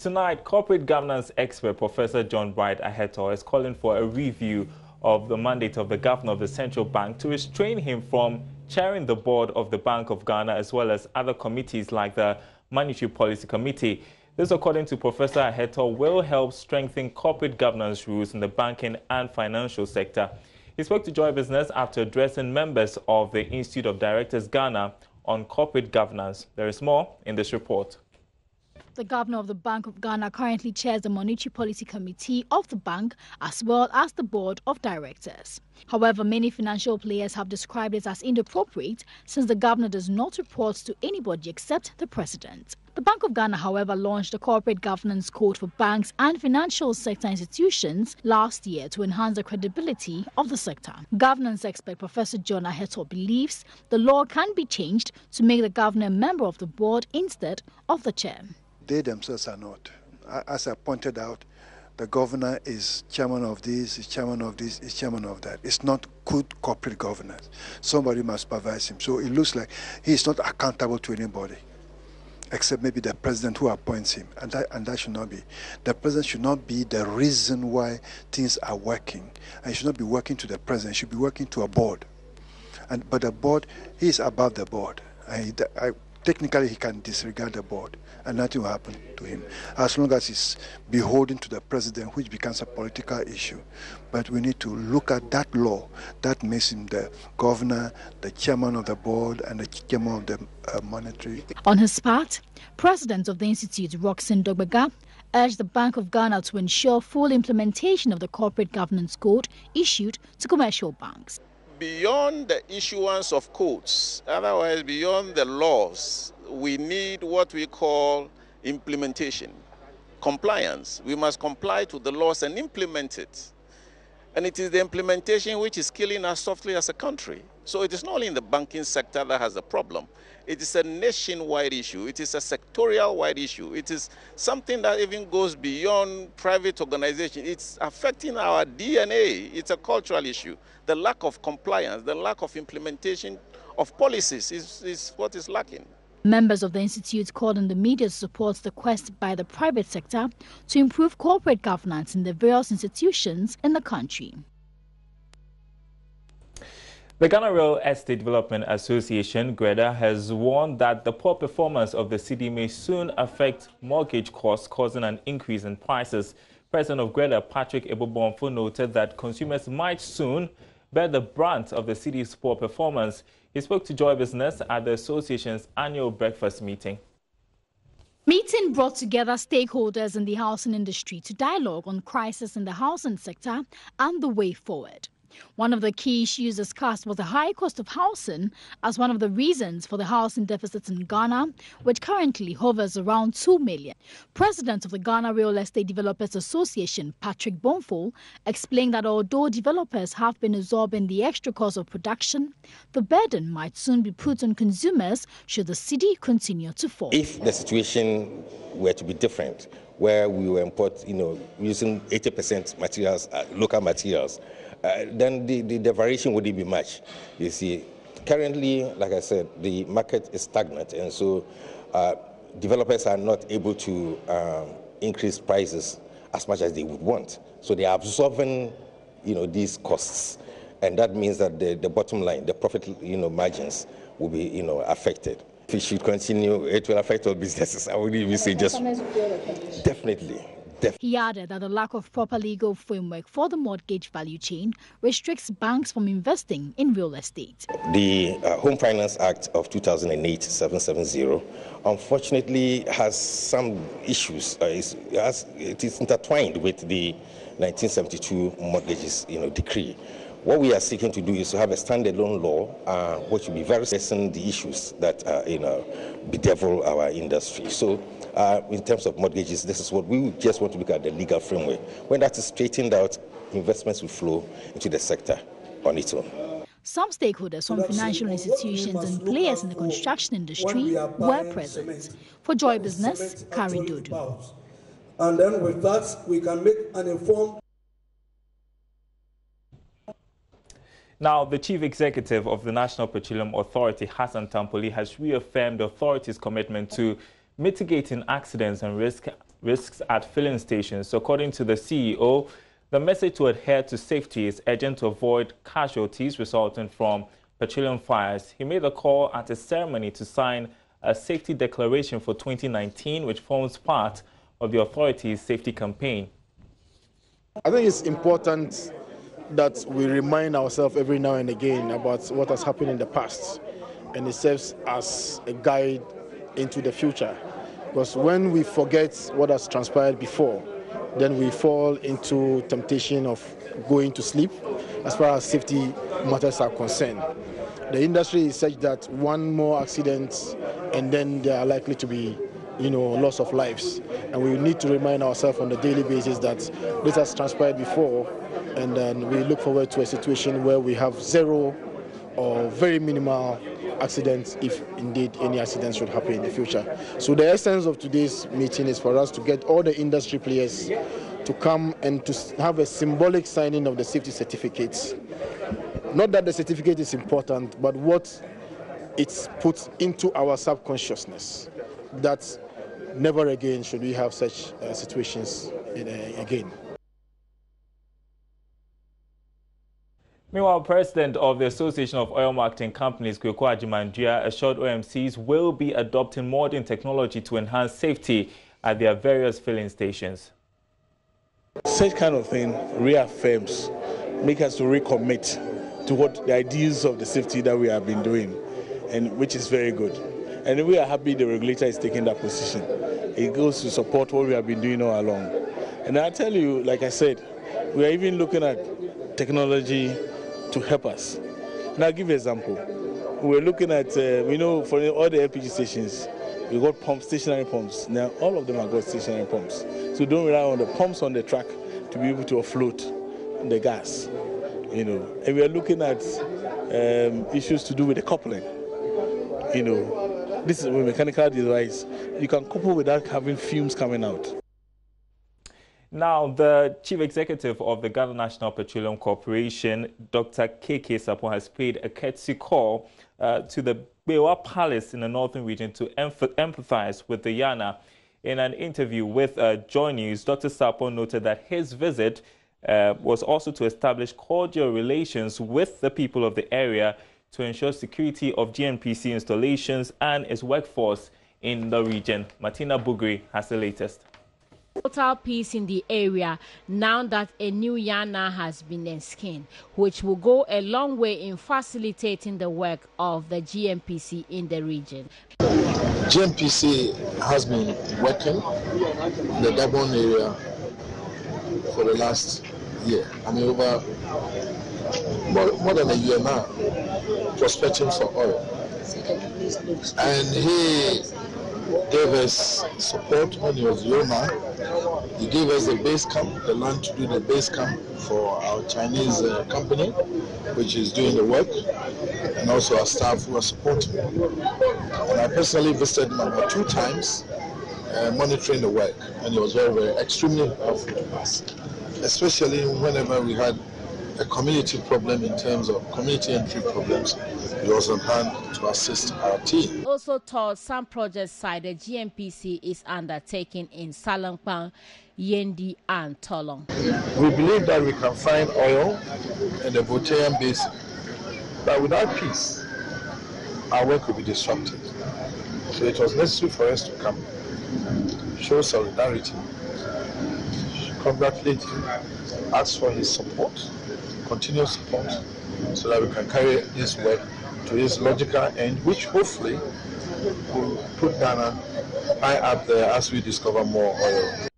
Tonight, corporate governance expert Professor John Bright Aheto is calling for a review of the mandate of the governor of the central bank to restrain him from chairing the board of the Bank of Ghana as well as other committees like the Monetary Policy Committee. This, according to Professor Aheto, will help strengthen corporate governance rules in the banking and financial sector. He spoke to Joy Business after addressing members of the Institute of Directors Ghana on corporate governance. There is more in this report. The governor of the Bank of Ghana currently chairs the Monetary Policy Committee of the bank as well as the Board of Directors. However, many financial players have described it as inappropriate since the governor does not report to anybody except the president. The Bank of Ghana, however, launched a corporate governance code for banks and financial sector institutions last year to enhance the credibility of the sector. Governance expert Professor John Aheto believes the law can be changed to make the governor a member of the board instead of the chair. They themselves are not. As I pointed out, the governor is chairman of this, is chairman of this, is chairman of that. It's not good corporate governance. Somebody must supervise him. So it looks like he is not accountable to anybody, except maybe the president who appoints him. And that should not be. The president should not be the reason why things are working. And he should not be working to the president. He should be working to a board. But the board, he is above the board. Technically, he can disregard the board and nothing will happen to him, as long as he's beholden to the president, which becomes a political issue. But we need to look at that law that makes him the governor, the chairman of the board, and the chairman of the monetary. On his part, President of the Institute, Roxanne Dogbega, urged the Bank of Ghana to ensure full implementation of the corporate governance code issued to commercial banks. Beyond the issuance of codes, otherwise beyond the laws, we need what we call implementation, compliance. We must comply to the laws and implement it. And it is the implementation which is killing us softly as a country. So it is not only in the banking sector that has a problem. It is a nationwide issue. It is a sectorial-wide issue. It is something that even goes beyond private organization. It's affecting our DNA. It's a cultural issue. The lack of compliance, the lack of implementation of policies is what is lacking. Members of the Institute called on the media to support the quest by the private sector to improve corporate governance in the various institutions in the country. The Ghana Real Estate Development Association, GREDA, has warned that the poor performance of the city may soon affect mortgage costs, causing an increase in prices. President of GREDA, Patrick Ebobonfo, noted that consumers might soon bear the brunt of the city's poor performance. He spoke to Joy Business at the association's annual breakfast meeting. Meeting brought together stakeholders in the housing industry to dialogue on crisis in the housing sector and the way forward. One of the key issues discussed was the high cost of housing as one of the reasons for the housing deficit in Ghana, which currently hovers around 2 million. President of the Ghana Real Estate Developers Association, Patrick Bonfo, explained that although developers have been absorbing the extra cost of production, the burden might soon be put on consumers should the city continue to fall. If the situation were to be different, where we were using 80% materials, local materials, then the variation wouldn't be much. You see, currently, like I said, the market is stagnant, and so developers are not able to increase prices as much as they would want. So they are absorbing, these costs, and that means that the bottom line, the profit, margins, will be, affected. If it should continue, it will affect all businesses. I would even say just definitely. He added that the lack of proper legal framework for the mortgage value chain restricts banks from investing in real estate. The Home Finance Act of 2008, 770, unfortunately has some issues. It is intertwined with the 1972 mortgages decree. What we are seeking to do is to have a standalone law which will be very addressing the issues that bedevil our industry. So in terms of mortgages, this is what we just want to look at, the legal framework. When that is straightened out, investments will flow into the sector on its own. Some stakeholders from financial institutions and players in the construction industry were present. For Joy Business, Karen Dodo. And then with that, we can make an informed. Now, the Chief Executive of the National Petroleum Authority, Hassan Tampoli, has reaffirmed the authority's commitment to mitigating accidents and risk risks at filling stations. According to the CEO, the message to adhere to safety is urgent to avoid casualties resulting from petroleum fires. He made the call at a ceremony to sign a safety declaration for 2019, which forms part of the authority's safety campaign. I think it's important that we remind ourselves every now and again about what has happened in the past, and it serves as a guide into the future. Because when we forget what has transpired before, then we fall into temptation of going to sleep as far as safety matters are concerned. The industry is such that one more accident and then there are likely to be loss of lives. And we need to remind ourselves on a daily basis that this has transpired before, and then we look forward to a situation where we have zero or very minimal accidents if indeed any accidents should happen in the future. So the essence of today's meeting is for us to get all the industry players to come and to have a symbolic signing of the safety certificates. Not that the certificate is important, but what it's put into our subconsciousness, that never again should we have such situations again. Meanwhile, President of the Association of Oil Marketing Companies, Kweku Ajimandua, assured OMCs will be adopting modern technology to enhance safety at their various filling stations. Such kind of thing reaffirms, make us to recommit to what the ideals of the safety that we have been doing, and which is very good. And we are happy the regulator is taking that position. It goes to support what we have been doing all along. And I tell you, like I said, we are even looking at technology to help us. And I'll give you an example. We're looking at, we know for all the LPG stations, we got pumps, stationary pumps. Now all of them have got stationary pumps. So don't rely on the pumps on the track to be able to offload the gas. And we are looking at issues to do with the coupling. This is a mechanical device. You can couple without having fumes coming out. Now, the Chief Executive of the Ghana National Petroleum Corporation, Dr. KK Sapon, has paid a courtesy call to the Bewa Palace in the northern region to empathize with the Yana. In an interview with JoyNews, Dr. Sapon noted that his visit was also to establish cordial relations with the people of the area to ensure security of GNPC installations and its workforce in the region. Martina Bugri has the latest. Total peace in the area now that a new Yana has been enskined, which will go a long way in facilitating the work of the GNPC in the region. GNPC has been working in the Gabon area for the last year. Over more than a year now, prospecting for oil. And he gave us support when he was Yoma. He gave us the base camp, the land to do the base camp for our Chinese company, which is doing the work, and also our staff who are supporting. And I personally visited him about 2 times, monitoring the work, and he was very extremely helpful to us, especially whenever we had a community problem in terms of community entry problems. He was on hand to assist our team. Also told some project side the GNPC is undertaking in Salangpang, Yendi and Tolong. We believe that we can find oil in the Botean Basin, but without peace, our work will be disrupted. So it was necessary for us to come, show solidarity, congratulate him, ask for his support, continuous support, so that we can carry this work to its logical end, which hopefully will put Ghana high up there as we discover more oil.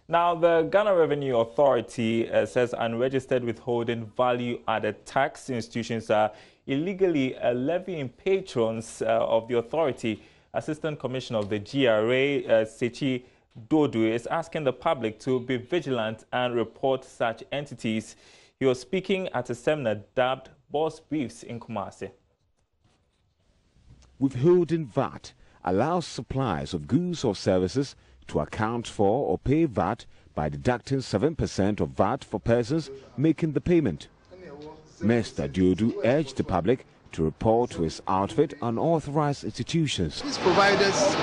Now, the Ghana Revenue Authority says unregistered withholding value-added tax institutions are illegally levying patrons of the authority. Assistant Commissioner of the GRA, Sechi Dodu, is asking the public to be vigilant and report such entities. He was speaking at a seminar dubbed Boss Briefs in Kumasi. Withholding VAT allows suppliers of goods or services to account for or pay VAT by deducting 7% of VAT for persons making the payment. Mr. Dodu urged the public to report to his outfit unauthorized institutions. These providers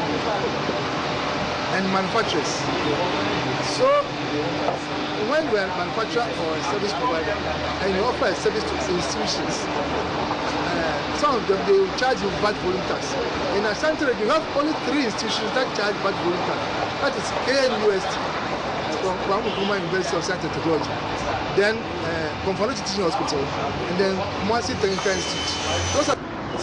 and manufacturers. So when you are a manufacturer or a service provider and you offer a service to institutions, some of them, they will charge you VAT volume tax. In Ashanti, you have only 3 institutions that charge VAT volume tax. That is KNUST, from Kwame University of Science and Technology, then Konfano Teaching Hospital, and then Kumasi Technical Institute. Those are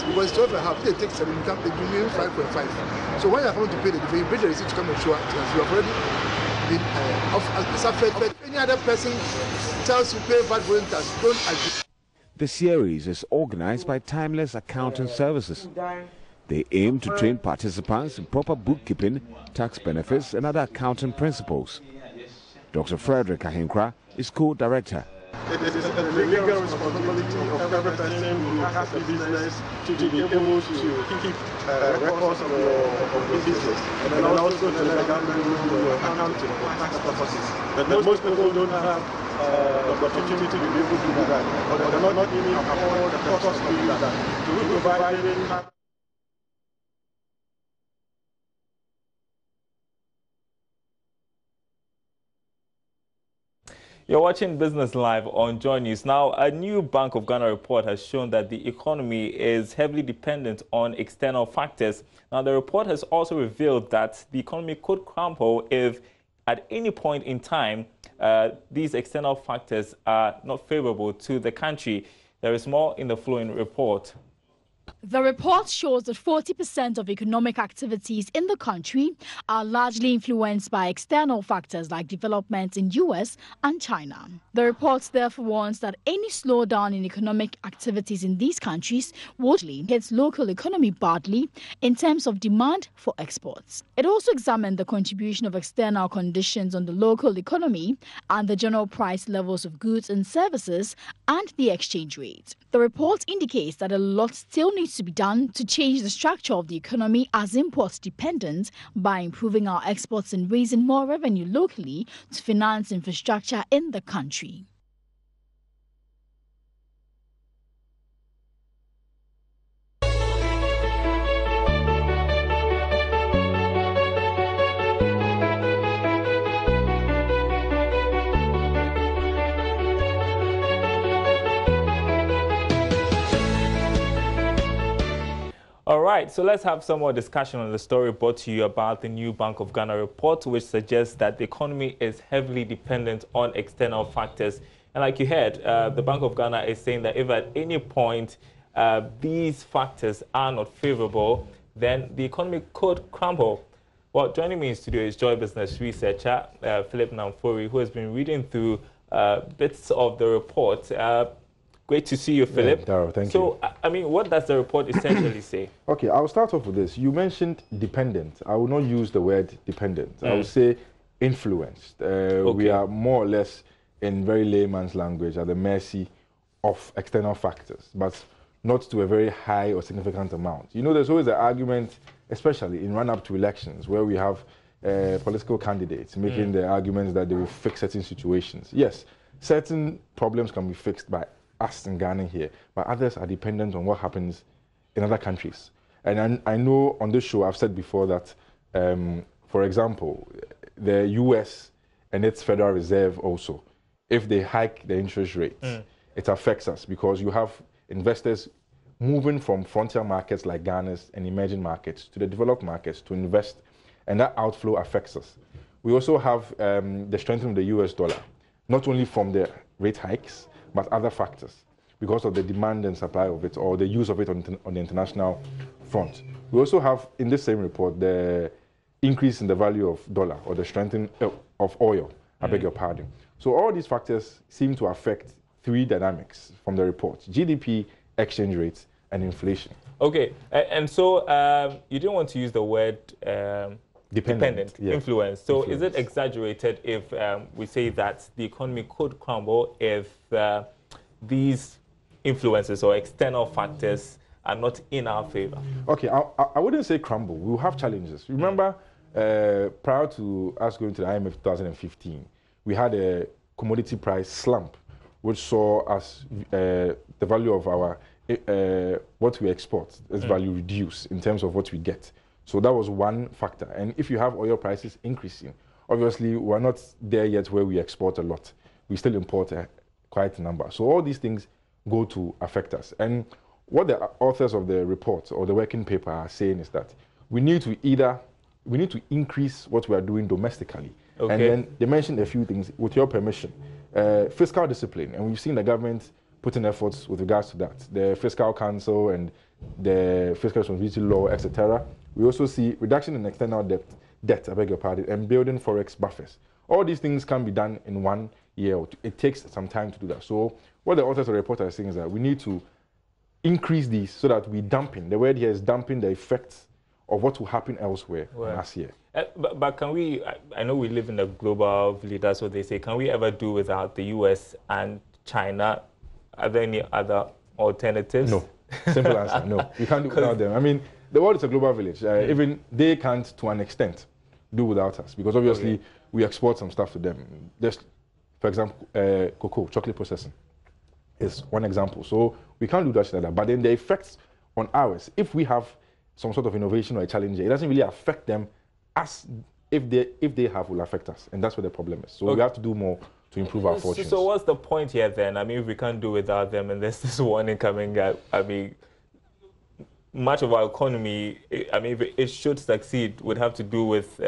because 12.5, they take 7, they give you 5.5. So when you are coming to pay the difference, you bring the receipt to come and show it. You have already been suffered. But any other person tells you pay VAT volume tax, don't agree. The series is organized by Timeless Accounting Services. They aim to train participants in proper bookkeeping, tax benefits, and other accounting principles. Dr. Frederick Ahinkra is co-director. It is the legal responsibility of every person who has a business to be able to keep records of your business, and then also to let the government know your accounting for tax purposes. But most people don't have the opportunity to be able to do that, or they cannot even afford the cost to do that. So we provide You're watching Business Live on JoyNews. Now, a new Bank of Ghana report has shown that the economy is heavily dependent on external factors. Now, the report has also revealed that the economy could crumble if, at any point in time, these external factors are not favorable to the country. There is more in the following report. The report shows that 40% of economic activities in the country are largely influenced by external factors like developments in US and China. The report therefore warns that any slowdown in economic activities in these countries would hit local economy badly in terms of demand for exports. It also examined the contribution of external conditions on the local economy and the general price levels of goods and services and the exchange rate. The report indicates that a lot still needs to be done to change the structure of the economy as import dependent by improving our exports and raising more revenue locally to finance infrastructure in the country. All right, so let's have some more discussion on the story brought to you about the new Bank of Ghana report, which suggests that the economy is heavily dependent on external factors. And like you heard, the Bank of Ghana is saying that if at any point these factors are not favorable, then the economy could crumble. Well, joining me in studio is Joy Business researcher Philip Namfori, who has been reading through bits of the report. Great to see you, Philip. Yeah, Darryl, thank you. So, I mean, what does the report essentially say? Okay, I'll start off with this. You mentioned dependent. I will not use the word dependent. I will say influenced. We are more or less, in very layman's language, at the mercy of external factors, but not to a very high or significant amount. You know, there's always an argument, especially in run-up to elections, where we have political candidates making the arguments that they will fix certain situations. Yes, certain problems can be fixed by us in Ghana here, but others are dependent on what happens in other countries. And I know on this show I've said before that, for example, the US and its Federal Reserve also, if they hike the interest rates, it affects us because you have investors moving from frontier markets like Ghana's and emerging markets to the developed markets to invest, and that outflow affects us. We also have the strengthening of the US dollar, not only from the rate hikes, but other factors because of the demand and supply of it or the use of it on the international front. We also have, in this same report, the increase in the value of dollar or the strengthening of oil, I beg your pardon. So all these factors seem to affect 3 dynamics from the report: GDP, exchange rates, and inflation. Okay, and so you didn't want to use the word dependent, yeah. Influence. So is it exaggerated if we say that the economy could crumble if these influences or external factors are not in our favor? Okay, I wouldn't say crumble. We'll have challenges. Remember, prior to us going to the IMF 2015, we had a commodity price slump, which saw us, the value of our what we export, its value reduce in terms of what we get. So that was one factor. And if you have oil prices increasing, obviously we're not there yet where we export a lot. We still import quite a number. So all these things go to affect us. And what the authors of the report or the working paper are saying is that we need to increase what we are doing domestically. Okay. And then they mentioned a few things, with your permission. Fiscal discipline, and we've seen the government putting efforts with regards to that. The Fiscal Council and the Fiscal Responsibility Law, etc. We also see reduction in external debt, I beg your pardon, and building forex buffers. All these things can be done in 1 year or two. It takes some time to do that. So what the authors of the report are saying is that we need to increase these so that we dampen. The word here is dampen the effects of what will happen elsewhere last year. But can we, I know we live in a global village, that's what they say, can we ever do without the US and China? Are there any other alternatives? No. Simple answer, no. You can't do without them. I mean, the world is a global village. Even they can't, to an extent, do without us, because obviously we export some stuff to them. There's, for example, cocoa, chocolate processing is one example. So we can't do that like that. But then the effects on ours, if we have some sort of innovation or a challenge, it doesn't really affect them as if they have, will affect us. And that's where the problem is. So we have to do more to improve our fortunes. So what's the point here then? I mean, if we can't do without them and there's this warning coming up, I mean, much of our economy, I mean, if it should succeed, would have to do with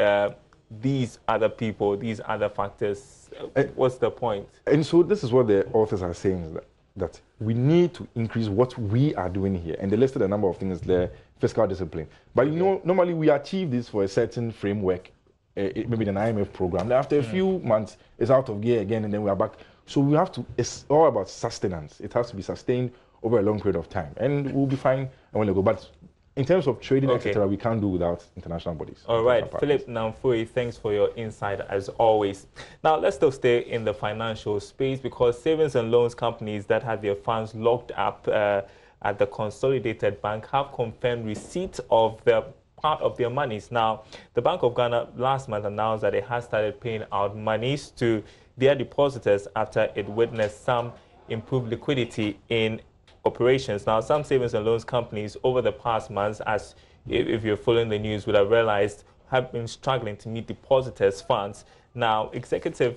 these other people, these other factors. What's the point? And so this is what the authors are saying, that we need to increase what we are doing here. And they listed a number of things there, fiscal discipline. But you know, normally we achieve this for a certain framework, maybe an IMF program. After a few months, it's out of gear again, and then we are back. So we have to, it's all about sustenance. It has to be sustained over a long period of time. And we'll be fine and we'll go. But in terms of trading, etc., we can't do without international bodies. All right, Philip Namfui, thanks for your insight as always. Now, let's still stay in the financial space, because savings and loans companies that had their funds locked up at the Consolidated Bank have confirmed receipt of the part of their monies. Now, the Bank of Ghana last month announced that it has started paying out monies to their depositors after it witnessed some improved liquidity in operations. Now, some savings and loans companies over the past months, as if you're following the news, would have realized, have been struggling to meet depositors' funds. Now, Executive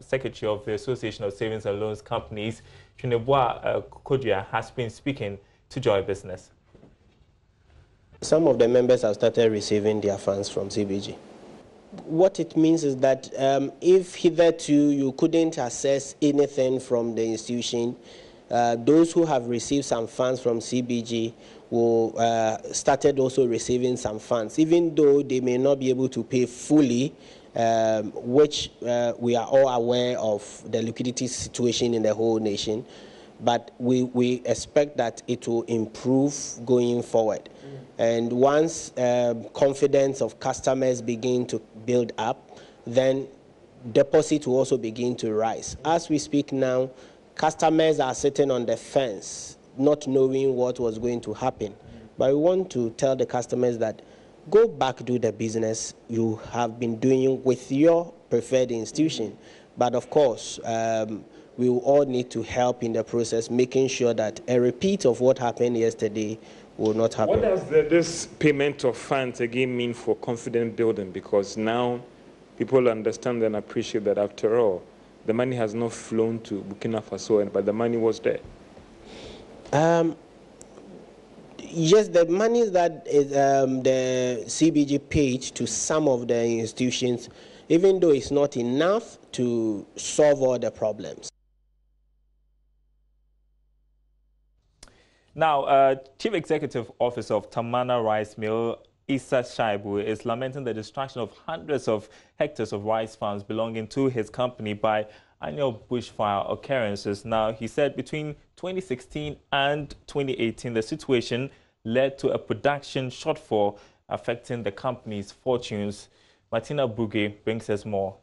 Secretary of the Association of Savings and Loans Companies, Chunebwa Kodria, has been speaking to Joy Business. Some of the members have started receiving their funds from CBG. What it means is that if hitherto you couldn't access anything from the institution, those who have received some funds from CBG will started also receiving some funds, even though they may not be able to pay fully, which we are all aware of the liquidity situation in the whole nation. But we expect that it will improve going forward. And once confidence of customers begin to build up, then deposit will also begin to rise. As we speak now, customers are sitting on the fence, not knowing what was going to happen. But we want to tell the customers that go back, do the business you have been doing with your preferred institution. But of course, we will all need to help in the process, making sure that a repeat of what happened yesterday will not happen. What does this payment of funds again mean for confidence building? Because now people understand and appreciate that after all, the money has not flown to Burkina Faso, but the money was there. Yes, the money that the CBG paid to some of the institutions, even though it's not enough to solve all the problems. Now, Chief Executive Officer of Tamana Rice Mill, Issa Shaibu, is lamenting the destruction of hundreds of hectares of rice farms belonging to his company by annual bushfire occurrences. Now, he said between 2016 and 2018, the situation led to a production shortfall affecting the company's fortunes. Martina Buge brings us more.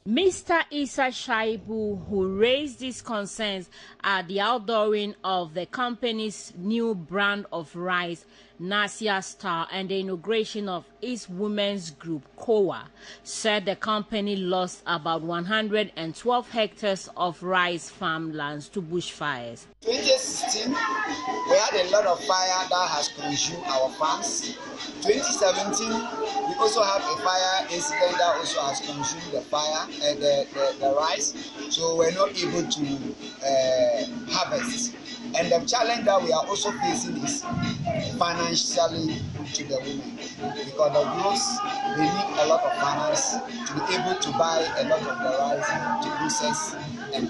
Mr. Issa Shaibu, who raised these concerns at the outdooring of the company's new brand of rice, Nasia Star, and the inauguration of its women's group, COA, said the company lost about 112 hectares of rice farmlands to bushfires. 2016, we had a lot of fire that has consumed our farms. 2017, we also have a fire incident that also has consumed the fire, the rice, so we're not able to harvest. And the challenge that we are also facing is financially to the women, because the girls, they need a lot of finance to be able to buy a lot of the rice to process and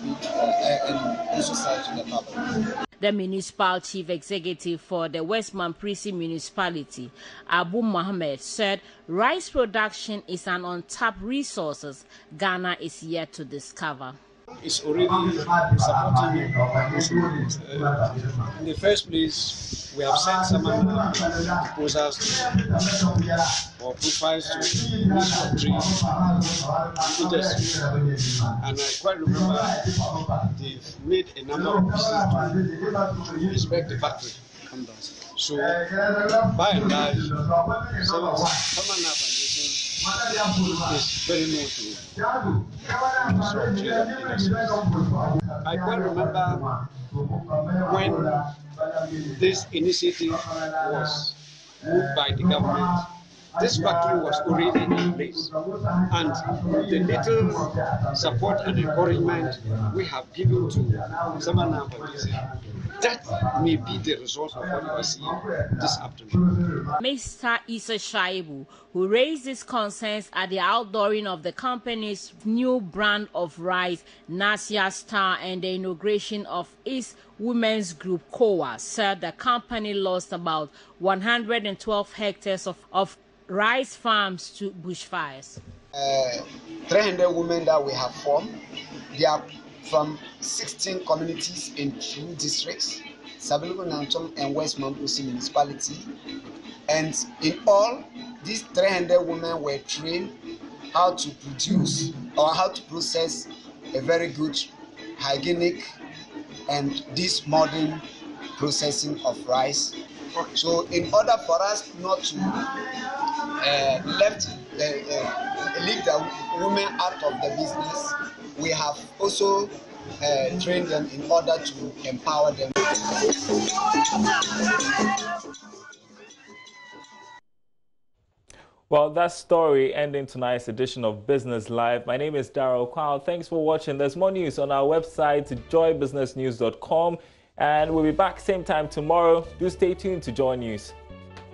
also sell to the public. The municipal chief executive for the West Mamprisi municipality, Abu Mohammed, said rice production is an untapped resource Ghana is yet to discover. It's already supporting in the first place, we have sent some proposals or profiles to the Ministry of Trade industry. And I quite remember they've made a number of visits to inspect the factory. So, by and large, Summer Foundation is very new to I quite remember when this initiative was moved by the government. This factory was already in place, and the little support and encouragement we have given to Summer Foundation, that may be the result of what you are seeing this afternoon. Mr. Issa Shaibu, who raised his concerns at the outdooring of the company's new brand of rice, Nasia Star, and the inauguration of its women's group, COA, said the company lost about 112 hectares of rice farms to bushfires. 300 women that we have formed, they are from 16 communities in 2 districts, Sabulugu, Nanchong, and West Mamprisi municipality. And in all, these 300 women were trained how to produce or how to process a very good, hygienic, and this modern processing of rice. So in order for us not to leave the women out of the business, we have also trained them in order to empower them. Well, that story ending tonight's edition of Business Live. My name is Darryl Kwao. Thanks for watching. There's more news on our website, joybusinessnews.com. And we'll be back same time tomorrow. Do stay tuned to Joy News.